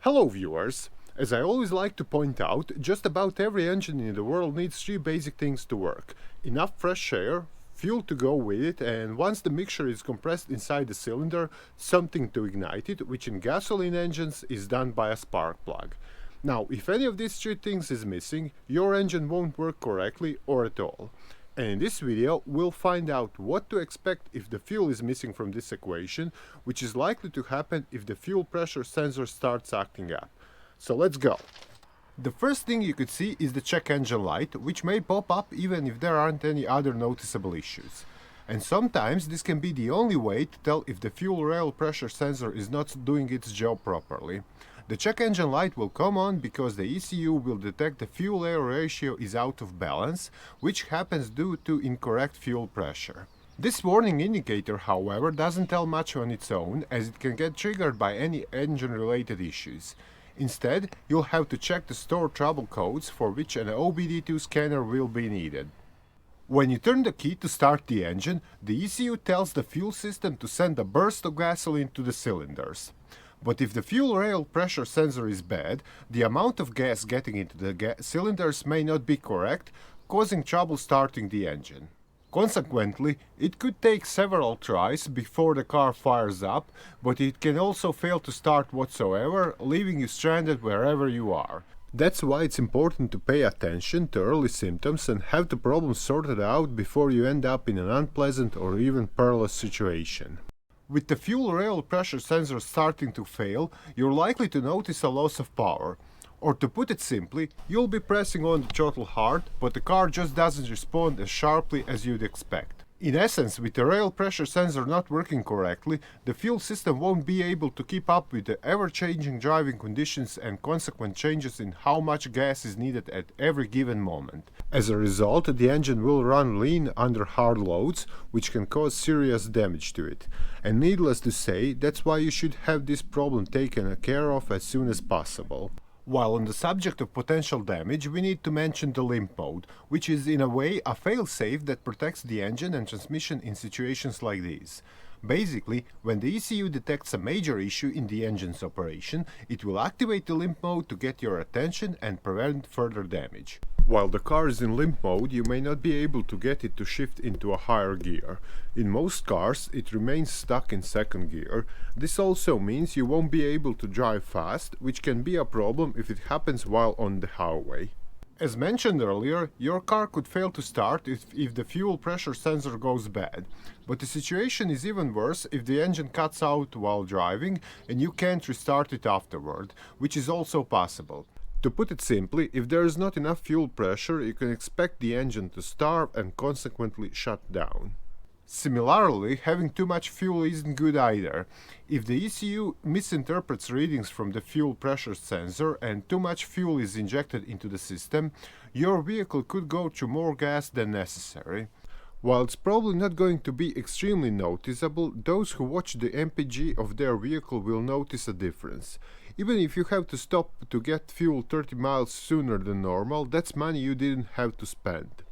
Hello viewers! As I always like to point out, just about every engine in the world needs three basic things to work. Enough fresh air, fuel to go with it, and once the mixture is compressed inside the cylinder, something to ignite it, which in gasoline engines is done by a spark plug. Now, if any of these three things is missing, your engine won't work correctly or at all. And in this video, we'll find out what to expect if the fuel is missing from this equation, which is likely to happen if the fuel pressure sensor starts acting up. So let's go. The first thing you could see is the check engine light, which may pop up even if there aren't any other noticeable issues. And sometimes this can be the only way to tell if the fuel rail pressure sensor is not doing its job properly. The check engine light will come on because the ECU will detect the fuel-air ratio is out of balance, which happens due to incorrect fuel pressure. This warning indicator, however, doesn't tell much on its own, as it can get triggered by any engine-related issues. Instead, you'll have to check the stored trouble codes, for which an OBD2 scanner will be needed. When you turn the key to start the engine, the ECU tells the fuel system to send a burst of gasoline to the cylinders. But if the fuel rail pressure sensor is bad, the amount of gas getting into the cylinders may not be correct, causing trouble starting the engine. Consequently, it could take several tries before the car fires up, but it can also fail to start whatsoever, leaving you stranded wherever you are. That's why it's important to pay attention to early symptoms and have the problem sorted out before you end up in an unpleasant or even perilous situation. With the fuel rail pressure sensor starting to fail, you're likely to notice a loss of power. Or to put it simply, you'll be pressing on the throttle hard, but the car just doesn't respond as sharply as you'd expect. In essence, with the rail pressure sensor not working correctly, the fuel system won't be able to keep up with the ever-changing driving conditions and consequent changes in how much gas is needed at every given moment. As a result, the engine will run lean under hard loads, which can cause serious damage to it. And needless to say, that's why you should have this problem taken care of as soon as possible. While on the subject of potential damage, we need to mention the limp mode, which is in a way a fail-safe that protects the engine and transmission in situations like these. Basically, when the ECU detects a major issue in the engine's operation, it will activate the limp mode to get your attention and prevent further damage. While the car is in limp mode, you may not be able to get it to shift into a higher gear. In most cars, it remains stuck in second gear. This also means you won't be able to drive fast, which can be a problem if it happens while on the highway. As mentioned earlier, your car could fail to start if the fuel pressure sensor goes bad. But the situation is even worse if the engine cuts out while driving and you can't restart it afterward, which is also possible. To put it simply, if there is not enough fuel pressure, you can expect the engine to starve and consequently shut down. Similarly, having too much fuel isn't good either. If the ECU misinterprets readings from the fuel pressure sensor and too much fuel is injected into the system, your vehicle could go through more gas than necessary. While it's probably not going to be extremely noticeable, those who watch the MPG of their vehicle will notice a difference. Even if you have to stop to get fuel 30 miles sooner than normal, that's money you didn't have to spend.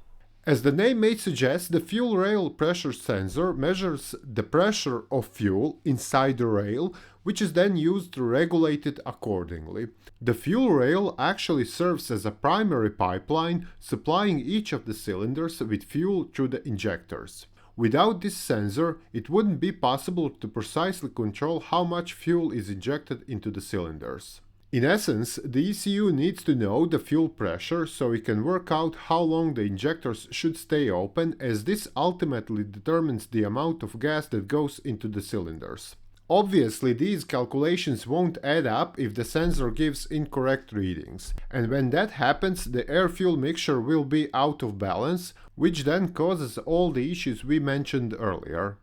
As the name may suggest, the fuel rail pressure sensor measures the pressure of fuel inside the rail, which is then used to regulate it accordingly. The fuel rail actually serves as a primary pipeline, supplying each of the cylinders with fuel through the injectors. Without this sensor, it wouldn't be possible to precisely control how much fuel is injected into the cylinders. In essence, the ECU needs to know the fuel pressure so it can work out how long the injectors should stay open, as this ultimately determines the amount of gas that goes into the cylinders. Obviously, these calculations won't add up if the sensor gives incorrect readings, and when that happens, the air-fuel mixture will be out of balance, which then causes all the issues we mentioned earlier.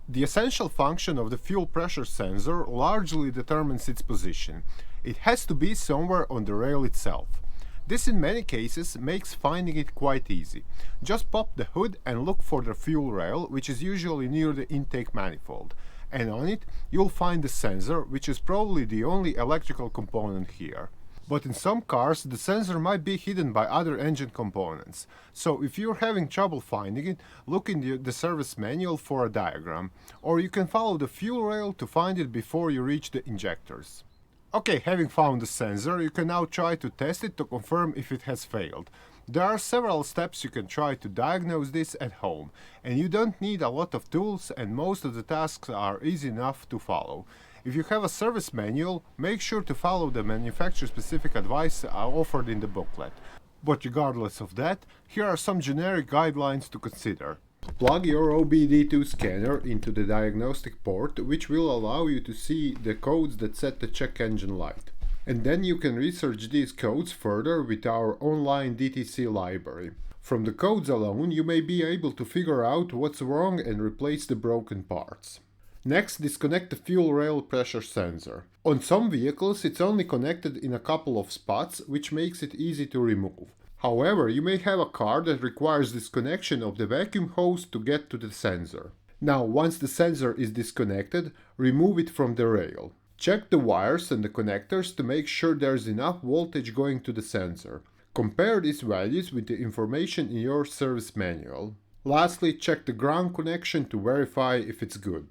The essential function of the fuel pressure sensor largely determines its position. It has to be somewhere on the rail itself. This in many cases makes finding it quite easy. Just pop the hood and look for the fuel rail, which is usually near the intake manifold. And on it, you'll find the sensor, which is probably the only electrical component here. But in some cars, the sensor might be hidden by other engine components. So if you're having trouble finding it, look in the service manual for a diagram. Or you can follow the fuel rail to find it before you reach the injectors. Okay, having found the sensor, you can now try to test it to confirm if it has failed. There are several steps you can try to diagnose this at home, and you don't need a lot of tools, and most of the tasks are easy enough to follow. If you have a service manual, make sure to follow the manufacturer-specific advice offered in the booklet. But regardless of that, here are some generic guidelines to consider. Plug your OBD2 scanner into the diagnostic port, which will allow you to see the codes that set the check engine light. And then you can research these codes further with our online DTC library. From the codes alone, you may be able to figure out what's wrong and replace the broken parts. Next, disconnect the fuel rail pressure sensor. On some vehicles, it's only connected in a couple of spots, which makes it easy to remove. However, you may have a car that requires disconnection of the vacuum hose to get to the sensor. Now, once the sensor is disconnected, remove it from the rail. Check the wires and the connectors to make sure there's enough voltage going to the sensor. Compare these values with the information in your service manual. Lastly, check the ground connection to verify if it's good.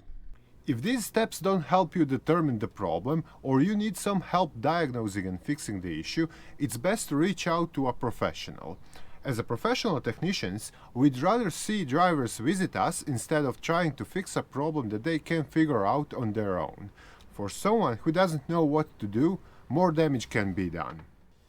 If these steps don't help you determine the problem, or you need some help diagnosing and fixing the issue, it's best to reach out to a professional. As a professional technicians, we'd rather see drivers visit us instead of trying to fix a problem that they can't figure out on their own. For someone who doesn't know what to do, more damage can be done.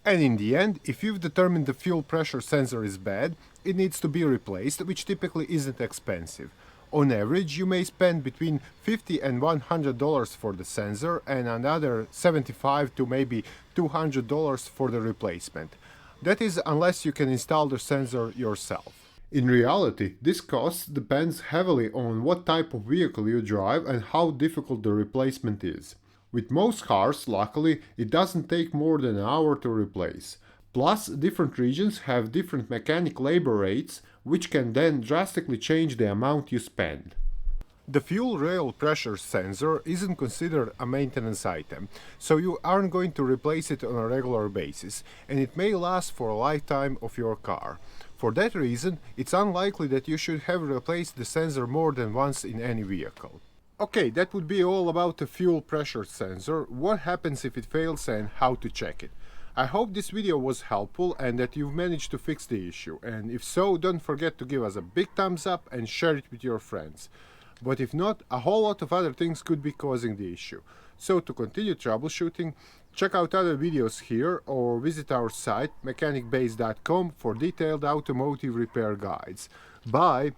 And in the end, if you've determined the fuel pressure sensor is bad, it needs to be replaced, which typically isn't expensive. On average, you may spend between $50 and $100 for the sensor and another $75 to maybe $200 for the replacement. That is, unless you can install the sensor yourself. In reality, this cost depends heavily on what type of vehicle you drive and how difficult the replacement is. With most cars, luckily, it doesn't take more than an hour to replace. Plus, different regions have different mechanic labor rates, which can then drastically change the amount you spend. The fuel rail pressure sensor isn't considered a maintenance item, so you aren't going to replace it on a regular basis, and it may last for a lifetime of your car. For that reason, it's unlikely that you should have replaced the sensor more than once in any vehicle. Okay, that would be all about the fuel pressure sensor, what happens if it fails and how to check it. I hope this video was helpful and that you've managed to fix the issue, and if so, don't forget to give us a big thumbs up and share it with your friends. But if not, a whole lot of other things could be causing the issue. So to continue troubleshooting, check out other videos here or visit our site mechanicbase.com for detailed automotive repair guides. Bye!